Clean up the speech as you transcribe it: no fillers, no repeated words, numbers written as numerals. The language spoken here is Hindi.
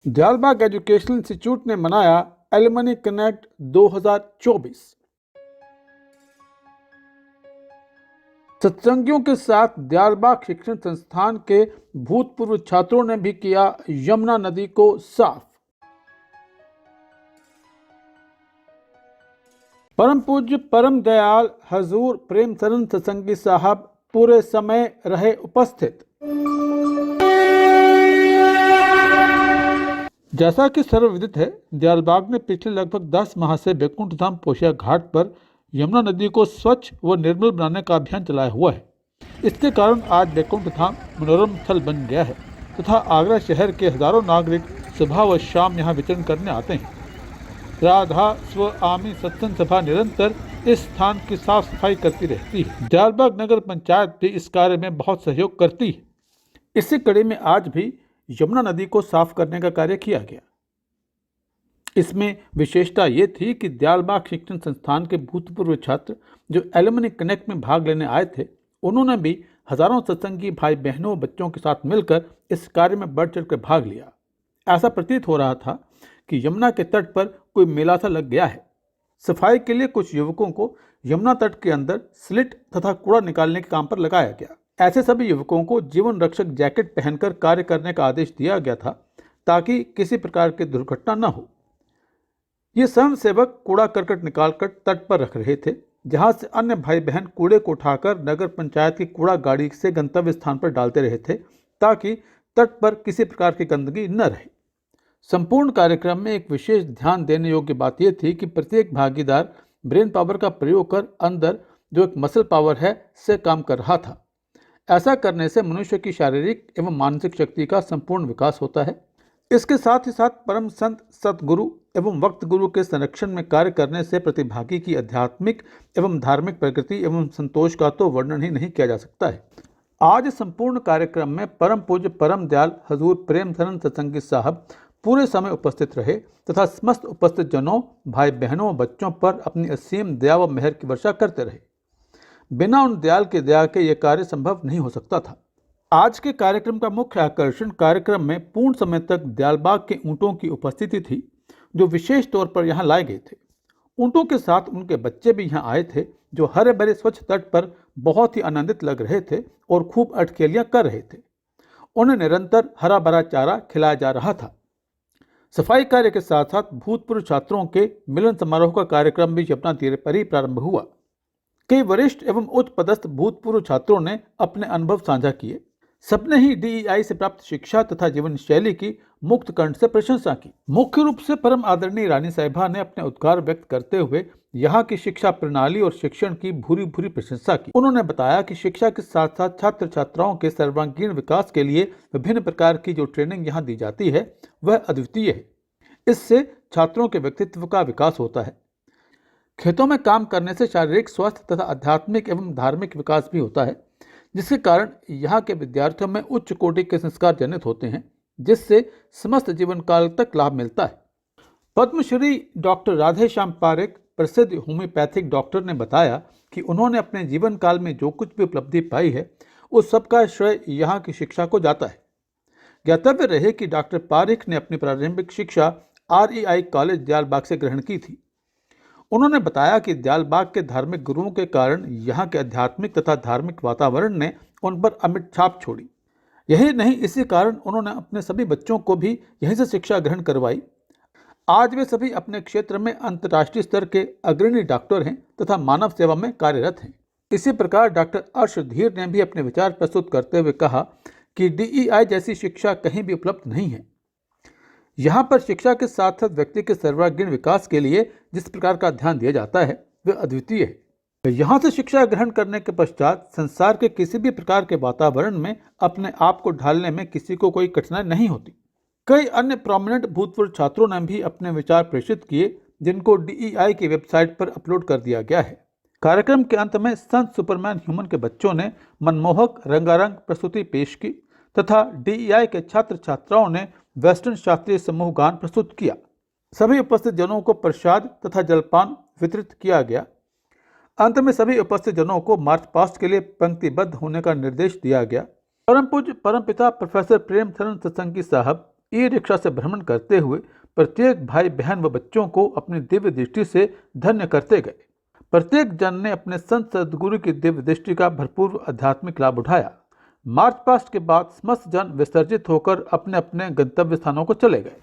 दयालबाग एजुकेशनल इंस्टीट्यूट ने मनाया एलुमनी कनेक्ट 2024। सत्संगियों के साथ दयालबाग शिक्षण संस्थान के भूतपूर्व छात्रों ने भी किया यमुना नदी को साफ। परम पूज्य परम दयाल हजूर प्रेमचरण सत्संगी साहब पूरे समय रहे उपस्थित। जैसा कि सर्वविदित है, दयालबाग ने पिछले लगभग 10 माह से बैकुंठ धाम पोशिया घाट पर यमुना नदी को स्वच्छ व निर्मल बनाने का अभियान चलाया हुआ है। इसके कारण आज बैकुंठ धाम मनोरम स्थल बन गया है तथा आगरा शहर के हजारों नागरिक सुबह व शाम यहाँ विचरण करने आते हैं। राधा स्व आमी सत्संग सभा निरंतर इस स्थान की साफ सफाई करती रहती है। दयालबाग नगर पंचायत भी इस कार्य में बहुत सहयोग करती है। इसी कड़ी में आज भी यमुना नदी को साफ करने का कार्य किया गया। इसमें विशेषता ये थी कि दयालबाग शिक्षण संस्थान के भूतपूर्व छात्र जो एलुमनी कनेक्ट में भाग लेने आए थे, उन्होंने भी हजारों सत्संगी भाई बहनों बच्चों के साथ मिलकर इस कार्य में बढ़ चढ़ कर भाग लिया। ऐसा प्रतीत हो रहा था कि यमुना के तट पर कोई मेला सा लग गया है। सफाई के लिए कुछ युवकों को यमुना तट के अंदर स्लिट तथा कूड़ा निकालने के काम पर लगाया गया। ऐसे सभी युवकों को जीवन रक्षक जैकेट पहनकर कार्य करने का आदेश दिया गया था ताकि किसी प्रकार की दुर्घटना न हो। ये स्वयंसेवक कूड़ा करकट निकालकर तट पर रख रहे थे, जहां से अन्य भाई बहन कूड़े को उठाकर नगर पंचायत की कूड़ा गाड़ी से गंतव्य स्थान पर डालते रहे थे ताकि तट पर किसी प्रकार की गंदगी न रहे। संपूर्ण कार्यक्रम में एक विशेष ध्यान देने योग्य बात यह थी कि प्रत्येक भागीदार ब्रेन पावर का प्रयोग कर अंदर जो एक मसल पावर है से काम कर रहा था। ऐसा करने से मनुष्य की शारीरिक एवं मानसिक शक्ति का संपूर्ण विकास होता है। इसके साथ ही साथ परम संत सतगुरु एवं वक्त गुरु के संरक्षण में कार्य करने से प्रतिभागी की आध्यात्मिक एवं धार्मिक प्रकृति एवं संतोष का तो वर्णन ही नहीं किया जा सकता है। आज संपूर्ण कार्यक्रम में परम पूज्य परम दयाल हजूर प्रेमचरण सत्संगी साहब पूरे समय उपस्थित रहे तथा समस्त उपस्थित जनों, भाई बहनों, बच्चों पर अपनी असीम दया व मेहर की वर्षा करते रहे। बिना उन दयाल की दया के यह कार्य संभव नहीं हो सकता था। आज के कार्यक्रम का मुख्य आकर्षण कार्यक्रम में पूर्ण समय तक दयालबाग के ऊंटों की उपस्थिति थी, जो विशेष तौर पर यहाँ लाए गए थे। ऊंटों के साथ उनके बच्चे भी यहाँ आए थे, जो हरे भरे स्वच्छ तट पर बहुत ही आनंदित लग रहे थे और खूब अटखेलियां कर रहे थे। उन्हें निरंतर हरा भरा चारा खिलाया जा रहा था। सफाई कार्य के साथ साथ भूतपूर्व छात्रों के मिलन समारोह का कार्यक्रम भी यमुना तीर पर ही प्रारंभ हुआ। कई वरिष्ठ एवं उच्च पदस्थ भूतपूर्व छात्रों ने अपने अनुभव साझा किए। सबने ही DEI से प्राप्त शिक्षा तथा जीवन शैली की मुक्त कंठ से प्रशंसा की। मुख्य रूप से परम आदरणीय रानी साहिबा ने अपने उद्गार व्यक्त करते हुए यहाँ की शिक्षा प्रणाली और शिक्षण की भूरी भूरी प्रशंसा की। उन्होंने बताया कि शिक्षा के साथ साथ छात्र छात्राओं के सर्वांगीण विकास के लिए विभिन्न प्रकार की जो ट्रेनिंग यहाँ दी जाती है वह अद्वितीय है। इससे छात्रों के व्यक्तित्व का विकास होता है। खेतों में काम करने से शारीरिक स्वास्थ्य तथा आध्यात्मिक एवं धार्मिक विकास भी होता है, जिसके कारण यहाँ के विद्यार्थियों में उच्च कोटि के संस्कार जनित होते हैं, जिससे समस्त जीवन काल तक लाभ मिलता है। पद्मश्री डॉक्टर राधेश्याम पारेख, प्रसिद्ध होम्योपैथिक डॉक्टर, ने बताया कि उन्होंने अपने जीवन काल में जो कुछ भी उपलब्धि पाई है उस सबका श्रेय यहाँ की शिक्षा को जाता है। ज्ञातव्य रहे कि डॉक्टर पारेख ने अपनी प्रारंभिक शिक्षा REI कॉलेज दयालबाग से ग्रहण की थी। उन्होंने बताया कि दयालबाग के धार्मिक गुरुओं के कारण यहाँ के आध्यात्मिक तथा धार्मिक वातावरण ने उन पर अमिट छाप छोड़ी। यही नहीं, इसी कारण उन्होंने अपने सभी बच्चों को भी यहीं से शिक्षा ग्रहण करवाई। आज वे सभी अपने क्षेत्र में अंतर्राष्ट्रीय स्तर के अग्रणी डॉक्टर हैं तथा मानव सेवा में कार्यरत हैं। इसी प्रकार डॉक्टर अर्शधीर ने भी अपने विचार प्रस्तुत करते हुए कहा कि DEI जैसी शिक्षा कहीं भी उपलब्ध नहीं है। यहाँ पर शिक्षा के साथ साथ व्यक्ति के सर्वांगीण विकास के लिए जिस प्रकार का ध्यान दिया जाता है वह अद्वितीय है। यहाँ से शिक्षा ग्रहण करने के पश्चात संसार के किसी भी प्रकार के वातावरण में अपने आप को ढालने में किसी को कोई कठिनाई नहीं होती। कई अन्य प्रोमिनेंट भूतपूर्व छात्रों ने भी अपने विचार प्रेषित किए, जिनको DEI की वेबसाइट पर अपलोड कर दिया गया है। कार्यक्रम के अंत में संत सुपरमैन ह्यूमन के बच्चों ने मनमोहक रंगारंग प्रस्तुति पेश की तथा DEI के छात्र छात्राओं ने वेस्टर्न शास्त्रीय समूह गान प्रस्तुत किया। सभी उपस्थित जनों को प्रसाद तथा जलपान वितरित किया गया। अंत में सभी उपस्थित जनों को मार्च पास्ट के लिए पंक्तिबद्ध होने का निर्देश दिया गया। परम पूज्य परमपिता प्रोफेसर प्रेमचरण सत्संगी साहब ई रिक्शा से भ्रमण करते हुए प्रत्येक भाई बहन व बच्चों को अपनी दिव्य दृष्टि से धन्य करते गए। प्रत्येक जन ने अपने संत सदगुरु की दिव्य दृष्टि का भरपूर आध्यात्मिक लाभ उठाया। मार्च पास्ट के बाद समस्त जन विसर्जित होकर अपने अपने गंतव्य स्थानों को चले गए।